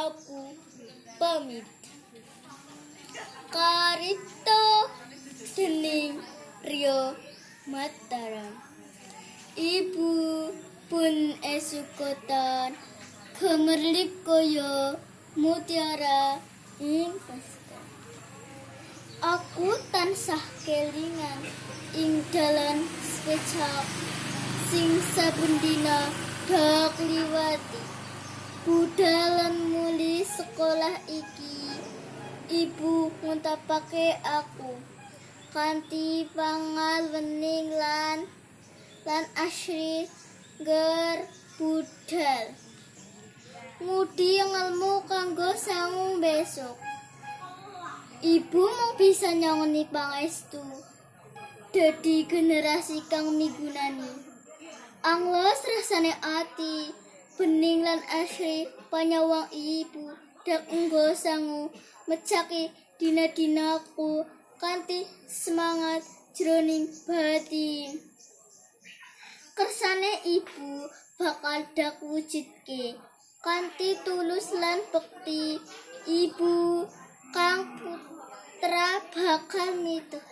aku pamit. Karipto dening Rio Mataram. Ibu pun esukotan gemerlip koyo mutiara ing pesta. Aku tansah kelingan ing dalan specak sing saben dina dak liwati. Budhalan muli sekolah iki, ibu nguntapake aku kanthi pangawening lan asri ger budal. Ngudi ngelmu kanggo sangu besok. Ibu mau bisa nyangoni pangestu dadi generasi kang migunani. Anglos rasane ati bening lan asri panyawang ibu dak enggo sangu mecaki dina-dinaku kanthi semangat jroning batin. Kersane ibu bakal dak wujudke kanthi tulus lan bekti. Ibu kang putra bakal mituh